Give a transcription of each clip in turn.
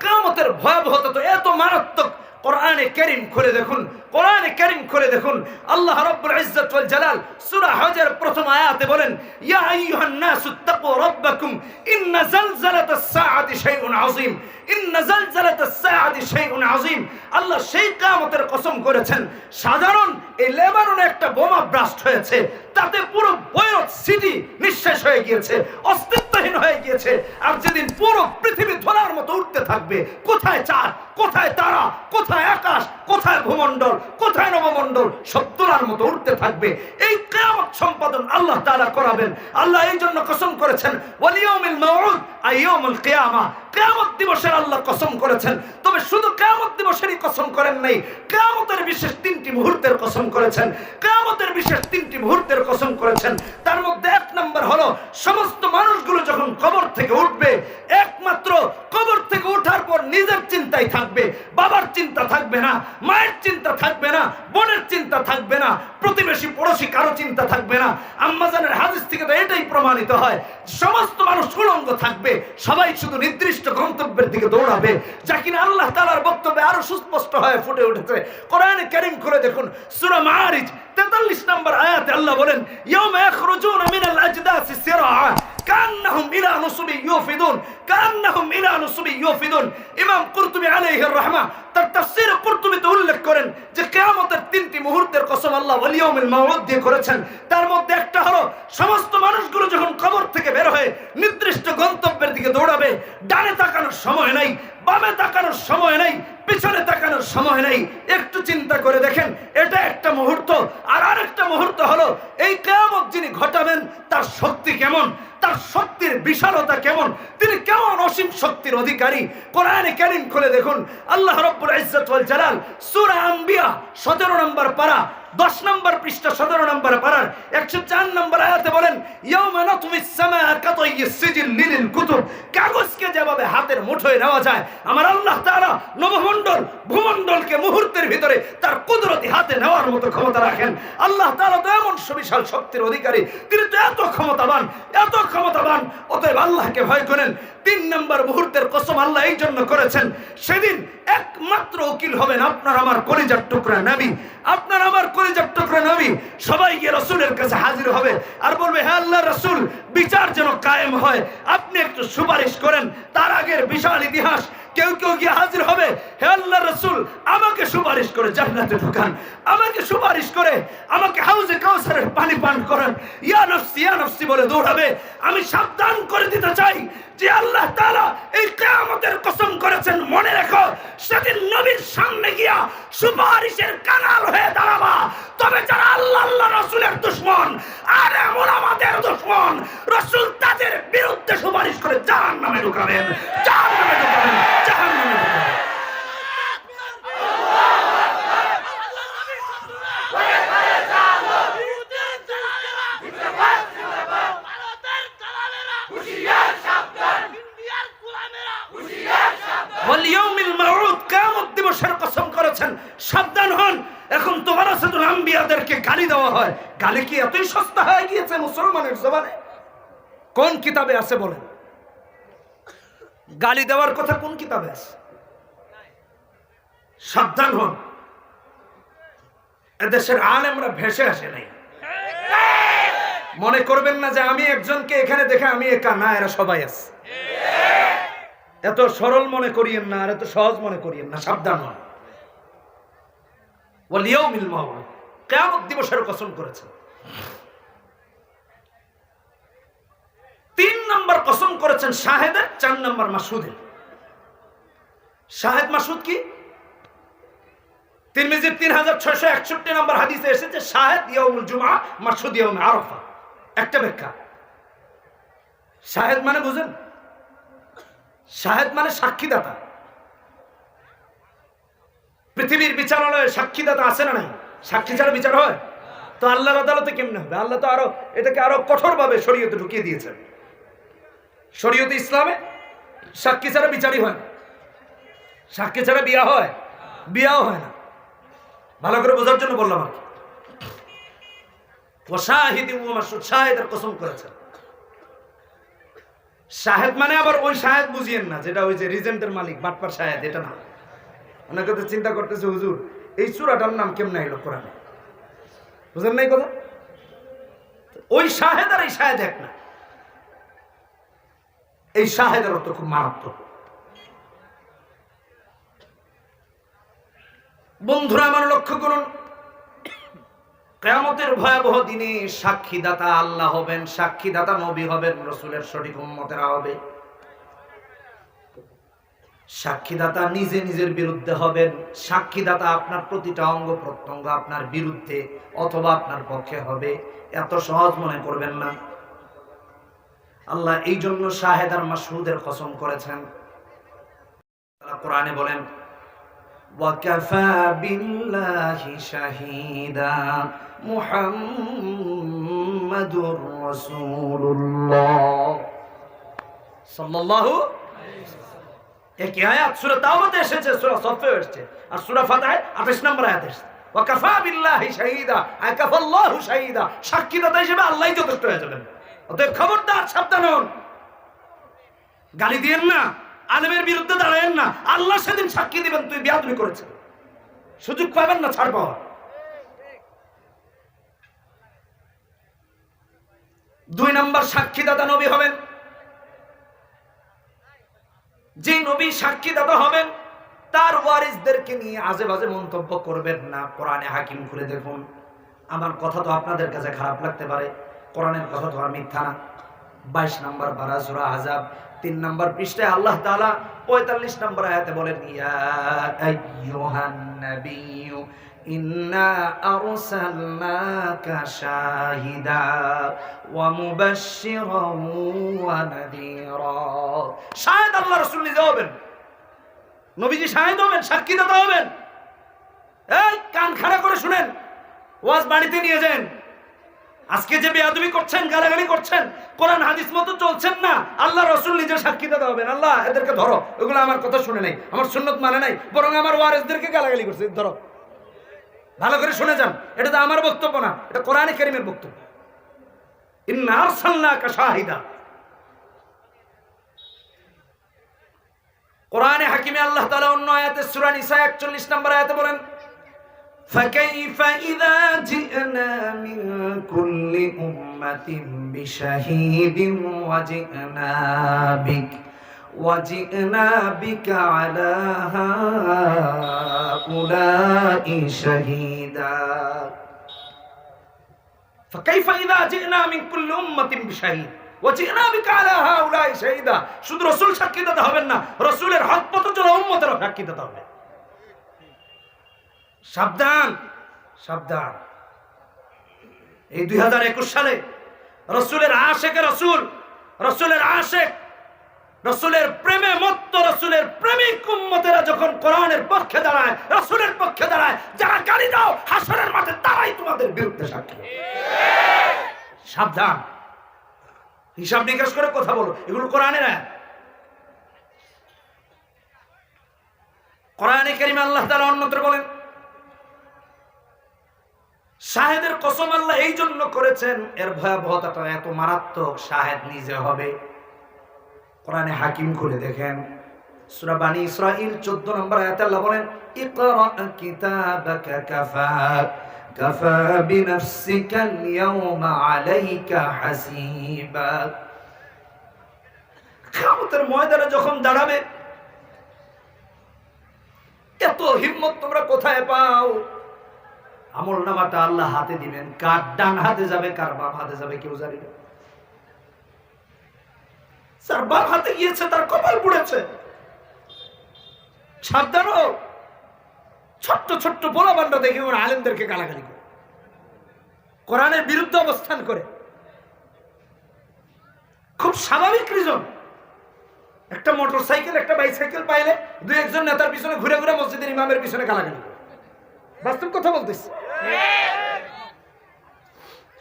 কিয়ামতের ভয়াবহতা তো এত মারাত্মক। কোরআনে কারীম খুলে দেখুন, কোরআনে কারীম খুলে দেখুন, আল্লাহ রাব্বুল ইজ্জত ওয়াল জালাল সূরা হজের প্রথম আয়াতে বলেন, ইয়া আইয়ুহান নাসু তাকু রাব্বাকুম ইন্না জালজালাতাস সাআতি শাইউন আযীম, ইন্না জালজালাতাস সাআতি শাইউন আযীম। আল্লাহ সেই কিয়ামতের কসম করেছেন, সাধারণ এই লেবাননে একটা বোমা ব্লাস্ট হয়েছে, তাতে পুরো বৈরত সিটি নিঃশেষ হয়ে গিয়েছে, অস্তিত্বহীন হয়ে গিয়েছে। আর যেদিন পুরো পৃথিবী ধরার মতো উঠতে থাকবে, কোথায় চাঁদ, কোথায় তারা, কোথায় আকাশ, কোথায় ভূমণ্ডল, কোথায় নবমণ্ডল, সব তোলার মতো উঠতে থাকবে। এই কিয়ামত সম্পাদন আল্লাহ তাআলা করাবেন। আল্লাহ এই জন্য কসম করেছেন, ওয়াল ইয়াউমিল মাউউদ আই ইয়াউমুল কিয়ামা, কিয়ামত দিবসের আল্লাহ কসম করেছেন। তবে শুধু কিয়ামত দিবসেরই কসম করেন নাই, কিয়ামতের বিশেষ 3টি মুহূর্তের কসম করেছেন, কিয়ামতের বিশেষ 3টি মুহূর্তের কসম করেছেন। তার মধ্যে 1 নম্বর হলো, সমস্ত মানুষগুলো যখন কবর থেকে উঠবে, একমাত্র কবর থেকে ওঠার পর নিজের চিন্তাই থাকবে, বাবার চিন্তা থাকবে না, মায়ের চিন্তা থাকবে না, বোনের চিন্তা থাকবে না, প্রতিবেশী পড়োশী কারো চিন্তা থাকবে না। আম্মাজানের হাদিস থেকে তো এটাই প্রমাণিত হয়, সমস্ত মানুষ উলঙ্গ থাকবে, সবাই শুধু নির্দিষ্ট গন্তব্যের দিকে দৌড়াবে, যা কিনা আল্লাহ তাআলার বক্তব্যে আরো সুস্পষ্ট হয়ে ফুটে উঠেছে। কোরআনে কারীম খুলে দেখুন, সূরা মাআরিজ 43 নম্বর আয়াতে আল্লাহ বলেন, ইয়াউমা ইয়াখরুজুনা মিনাল আজদাসি সিরআ কান্নাহুম ইলা নুসুবি ইউফিদুন, কান্নাহুম ইলা নুসুবি ইউফিদুন। ইমাম কুরতুবী আলাইহির রাহমা তার তাফসীরে কুরতুবীতে উল্লেখ করেন যে কিয়ামতের 3টি মুহূর্তের কসম আল্লাহ ওয়াল ইয়াউমিল মাউউদ দিয়ে করেছেন। তার মধ্যে একটা হলো, সমস্ত মানুষগুলো যখন কবর থেকে বের হয়ে নির্দিষ্ট গন্তব্যের দিকে দৌড়াবে, ডানে তাকানোর সময় নাই, বামে তাকানোর সময় নাই, পিছনে তাকানোর সময় নাই। একটু চিন্তা করে দেখেন, এটা একটা মুহূর্ত। আর আরেকটা মুহূর্ত হলো, এই কিয়ামত যিনি ঘটাবেন তার শক্তি কেমন, তার শক্তির বিশালতা কেমন, তিনি কেমন অসীম শক্তির অধিকারী। কোরআনে কারীম খুলে দেখুন, আল্লাহ রাব্বুল ইজ্জত ওয়াল জালাল সূরা আম্বিয়া 17 নম্বর পারা 10 নম্বর পৃষ্ঠা 17 নম্বর পারার 104 নম্বর আয়াতে বলেন, ইয়াউমা নাতমিস সামাআ কাতাইয়িস সিজিল লিল কুতুব। কাগজকে যেভাবে হাতের মুঠোয় নেওয়া যায়, আমার আল্লাহ তাআলা নবমণ্ডল ভূমণ্ডলকে মুহূর্তের ভিতরে তার কুদরতি হাতে নেওয়ার মতো ক্ষমতা রাখেন। আল্লাহ তাআলা তো এমন সুবিশাল শক্তির অধিকারী, তিনি তো এত ক্ষমতাবান, এত ক্ষমতাবান। অতএব আল্লাহকে ভয় করেন। 3 নম্বর মুহূর্তের কসম আল্লাহ এই জন্য করেছেন, সেদিন একমাত্র উকিল হবেন আপনার আমার কলিজার টুকরা নবী, আপনার আমার কলিজার টুকরা নবী। সবাই গিয়ে রাসূলের কাছে হাজির হবে আর বলবে, হে আল্লাহর রাসূল, বিচার যেন কায়েম হয়, আপনি একটু সুপারিশ করেন। তার আগের বিশাল ইতিহাস, কেউ কেউ গিয়ে হাজির হবে, হে আল্লাহর রাসূল, আমাকে সুপারিশ করে জান্নাতে ঢুকান, আমাকে সুপারিশ করে আমাকে হাউজে কাউসারের পানি পান করান। ইয়া নফসি বলে দৌড়াবে। আমি সাবধান করে দিতে চাই যে আল্লাহ তাআলা এই কিয়ামতের কসম করেছেন, মনে রেখো, সেদিন নবীর সামনে গিয়া সুপারিশের কাঙাল হয়ে দাঁড়াবা। তবে যারা আল্লাহ রাসূলের দুশমন, আরে মুহাম্মাদের দুশমন, রাসূল তাদের বিরুদ্ধে সুপারিশ করে জাহান্নামে ঢুকাবেন, জাহান্নামে ঢুকাবেন, জাহান্নামে ঢুকাবেন। ওয়াল ইয়াউমিল মাউউদ, কিয়ামত দিবসের কসম করেছেন, সাবধান হন। এখন তো ওয়ারাসাতুল আম্বিয়াদেরকে গালি দেওয়া হয়। গালি কি এতই সস্তা হয়ে গিয়েছে মুসলমানের জবানে? কোন কিতাবে আছে বলেন? গালি দেওয়ার কথা কোন কিতাবে আছে? সাবধান হন, এদেশের আলেমরা ভেসে আসে নাই। মনে করবেন না যে আমি একজনকে এখানে দেখে আমি একা, না, এরা সবাই আছে। এত সরল মনে করিয়েন না, আর এত সহজ মনে করিয়েন না, সাবধান হন। ওয়াল ইয়াউমিল মাউউদ, কিয়ামত দিবসের কসম করেছেন। 3 নম্বর কসম করেছেন শাহেদের, 4 নম্বর মাসুদের। শাহেদ মাসুদ কি? তিরমিজির 3661 নম্বর হাদিসে এসেছে, শাহেদ ইয়াউমুল জুমআ, মাসুদ ইয়াউমে আরাফা। একটা ব্যাখ্যা, শাহেদ মানে বুঝেন? শাহেদ মানে সাক্ষীদাতা। পৃথিবীর বিচারালয়ে সাক্ষীদাতা আছে না নাই? সাক্ষী ছাড়া বিচার হয়? তো আল্লাহর আদালতে কেমনে হবে? আল্লাহ তো আরো এটাকে আরো কঠোরভাবে শরীয়তে ঢুকিয়ে দিয়েছেন। শরীয়তে ইসলামে সাক্ষী ছাড়া বিচারই হয় না, সাক্ষী ছাড়া বিয়া হয়, বিয়াও হয় না। ভালো করে বোঝার জন্য বললাম আর কি। ওয়া শাহিদি ওয়া মাসুদ, শাহিদের কসম করেছেন। শাহেদ মানে আবার ওই শাহেদ বুঝিয়েন না, যেটা ওই যে রিজেন্টের মালিক বাটপার শাহেদ, এটা না। অনেকে তো চিন্তা করতেছে হুজুর এই সূরাটার নাম কেমনে এলো কোরআনে, বুঝেন নাই কথা? ওই শাহেদ আর এই শাহেদ এক না। এই শাহেদের অর্থ খুব মারাত্মক। বন্ধুরা আমার লক্ষ্য করুন, কিয়ামতের ভয়াবহ দিনে সাক্ষীদাতা আল্লাহ হবেন, সাক্ষীদাতা নবী হবেন, রাসূলের সঠিক উম্মতেরা হবে। সাক্ষীদাতা নিজে নিজের বিরুদ্ধে হবেন, সাক্ষীদাতা আপনার প্রতিটা অঙ্গ প্রত্যঙ্গ আপনার বিরুদ্ধে অথবা আপনার পক্ষে হবে। এত সহজ মনে করবেন না। আল্লাহ এই জন্য শাহেদ আর মাশহুদের কসম করেছেন। কোরআনে বলেন ওয়াকাফা বিল্লাহি শাহীদা মুহাম্মাদুর রাসূলুল্লাহ সাল্লাল্লাহু একই আয়াত সূরা তাওবাতে এসেছে, সূরা সফে এসেছে, আর সূরা ফাতিহায় 28 নম্বর আয়াতে এসেছে ওয়াকাফা বিল্লাহি শাহীদা, আকাফাল্লাহু শাহীদা। সাক্ষীদাতা হিসেবে আল্লাহই যথেষ্ট হয়ে যাবেন। অতএব খবরদার, সাবধান হন, গালি দিয়েন না, আলেমের বিরুদ্ধে দাঁড়ায়েন না। আল্লাহ সেদিন সাক্ষী দিবেন তুই বেয়াদবি করেছিস, সুযোগ পাবেন না ছাড় পাওয়া। 2 নম্বর সাক্ষীদাতা নবী হবেন। যে নবী সাক্ষীদাতা হবেন তার ওয়ারিসদেরকে নিয়ে আজে বাজে মন্তব্য করবেন না। কোরআনে হাকিম খুলে দেখুন। আমার কথা তো আপনাদের কাছে খারাপ লাগতে পারে, কোরআনের কথা তো আর মিথ্যা না। 22 নম্বর পারা সূরা আহজাব 3 নম্বর পৃষ্ঠায় আল্লাহ তাআলা 45 নম্বর আয়াতে বলেন ইয়া আইয়ুহান নাবিয়্যু ইন্না আরসালনাকা শাহিদা ওয়া মুবাশশিরান ওয়া নাযীরা। শাহিদ আল্লাহ রাসূল নিজে হবেন, নবীজি শাহিদ হবেন, সাক্ষীদাতা হবেন। এই কান খাড়া করে শুনেন, ওয়াজ বাড়িতে নিয়ে যান। আজকে যে বেয়াদবি করছেন, গালাগালি করছেন, কোরআন হাদিস মতো চলছেন না, আল্লাহ রাসূল নিজে সাক্ষীদাতা হবেন। আল্লাহ এদেরকে ধরো, ওগুলো আমার কথা শুনে নাই, আমার সুন্নত মানে নাই, বরং আমার ওয়ারিসদেরকে গালাগালি করছে, ধরো। ভালো করে শুনে যান, এটা তো আমার বক্তব্য না, এটা কোরআনে কারীমের বক্তব্য। ইন্না আরসালনাকা শাহিদা। কোরআনে হাকিমে আল্লাহ তাআলা অন্য আয়াতে সূরা নিসা 41 নম্বর আয়াতে বলেন فكيف إذا جئنا من كل أمة بشهيد وجئنا بك على هؤلاء شهيدا فكيف إذا جئنا من كل أمة بشهيد وجئنا بك على هؤلاء شهيدا। শুধু রাসূল সাক্ষীদাতা হবেন না, রাসূলের হক পথ চলা উম্মতেরও সাক্ষীদাতা হবে। সাবধান, সাবধান। এই 2021 সালে রাসূলের আশিকে রাসূল, রাসূলের আশিক, রাসূলের প্রেমে মত্ত, রাসূলের প্রেমিক উম্মতেরা যখন কোরআনের পক্ষে দাঁড়ায়, রাসূলের পক্ষে দাঁড়ায়, যারা গালি দাও হাসরের মাঠে তারাই তোমাদের বিরুদ্ধে সাক্ষী। সাবধান, হিসাব নিকাশ করে কথা বলো, এগুলো কোরআনের আয়াত। কোরআনে কারীমে আল্লাহ তাআলা অন্যত্র বলেন শাহেদের কসম আল্লাহ এই জন্য করেছেন, এর ভয়াবহতাটা এত মারাত্মক, শাহেদ নিজে হবে। কোরআনে হাকিম খুলে দেখেন, সূরা বানী ইসরাঈল 14 নম্বর আয়াতে আল্লাহ বলেন ইকরা কিতাবাকা কাফা বিনাফসিকাল ইয়াওমা আলাইকা হাসিবা। কিয়ামতের ময়দানে যখন দাঁড়াবে, এত হিম্মত তোমরা কোথায় পাও? আমলনামাটা আল্লাহ হাতে দিবেন, কার ডান হাতে যাবে কার বাম হাতে যাবে কেউ জানে না। যার বাম হাতে গিয়েছে তার কপাল পুড়েছে। সাবধান হও। ছোট্ট ছোট্ট পোলাপানরা দেখে ওরা আলেমদেরকে গালাগালি করে, কোরআনের বিরুদ্ধে অবস্থান করে। খুব স্বাভাবিক রিজন। একটা মোটরসাইকেল একটা বাইসাইকেল পাইলে 2-1 নেতার পিছনে ঘুরে ঘুরে মসজিদের ইমামের পিছনে গালাগালি করে। বাস্তব কথা বলতেছি।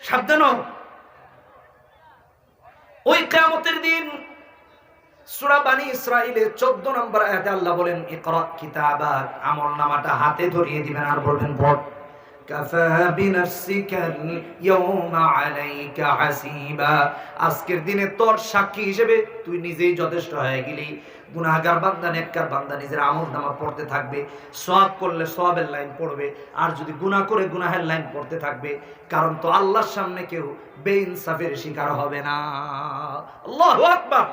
সাবধান হও। ওই কিয়ামতের দিন সূরা বানী ইসরাঈলে 14 নম্বর আয়াতে আল্লাহ বলেন ইকরা কিতাবাক, আমলনামাটা হাতে ধরিয়ে দিবেন আর বলবেন পড়। কাফা বিনাফসিকাল ইয়াউমা আলাইকা হাসিবা। আজকের দিনে তোর সাক্ষী হিসেবে তুই নিজেই যথেষ্ট হয়ে গেলি। গুনাহগার বান্দা নেককার বান্দা নিজের আমলনামা পড়তে থাকবে, সওয়াব করলে সওয়াবের লাইন পড়বে, আর যদি গুনাহ করে গুনাহের লাইন পড়তে থাকবে। কারণ তো আল্লাহর সামনে কেউ বেইনসাফের শিকার হবে না। আল্লাহু আকবার।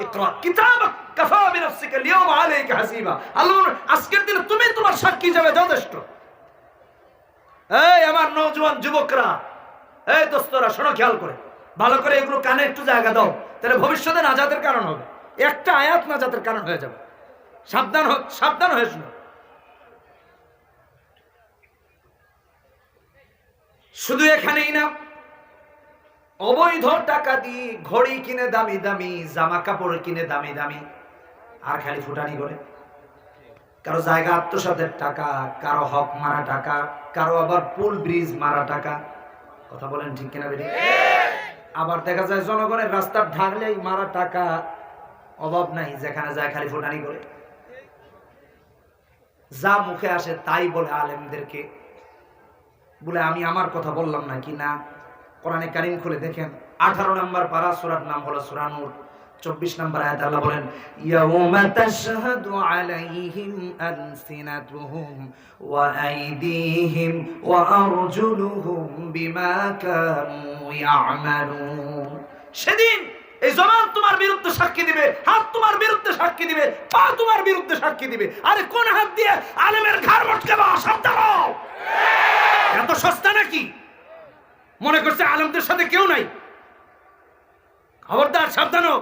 ইকরা কিতাবাক কাফা বিনাফসিকা আল-ইয়াওমা আলাইকা হাসিবা। আল্লাহ আজকের দিনে তুমি তোমার সাক্ষী হিসেবে যথেষ্ট। এই আমার নওজোয়ান যুবকরা, এই দোস্তরা, শোনো খেয়াল করে, ভালো করে এগুলো কানে একটু জায়গা দাও, তাহলে ভবিষ্যতে নাজাতের কারণ হবে। একটা আয়াত নাজাতের কারণ হয়ে যাবে। সাবধান হয়ে শুনো। শুধু এখানেই না, অবৈধ টাকা দিয়ে ঘড়ি কিনে দামি দামি, জামা কাপড় কিনে দামি দামি, আর খালি ফুটানি করে। কারো জায়গা আত্মসাতের টাকা, কারো হক মারা টাকা, কারো আবার পুল ব্রিজ মারা টাকা। কথা বলেন ঠিক কিনা বেটি? আবার দেখা যায় জনগণের রাস্তার ঢাকলেই মারা টাকা, অভাব নাই, যেখানে যায় খালি ফুটানি করে। যা মুখে আসে তাই বলে আলেমদেরকে, বলে আমি আমার কথা বললাম না কি না। কোরআনে কারীম খুলে দেখেন, 18 নম্বর পারা, সূরার নাম হলো সূরা নূর, 24 নম্বর আয়াত আল্লাহ বলেন, ইয়াউমা তাশহাদু আলাইহিম আলসিনাতুহুম ওয়া আইদিহিম ওয়া আরজুলুহুম বিমা কানু ইয়ামালুন। সেদিন এই জবান তোমার বিরুদ্ধে সাক্ষী দিবে, হাত তোমার বিরুদ্ধে সাক্ষী দিবে, পা তোমার বিরুদ্ধে সাক্ষী দিবে। আরে কোন হাত দিয়ে আলেমের ঘাড় মটকাবা? সাবধান হও। এত সস্তা নাকি? মনে করছে আলেমদের সাথে কেউ নাই? খবরদার, সাবধান হও।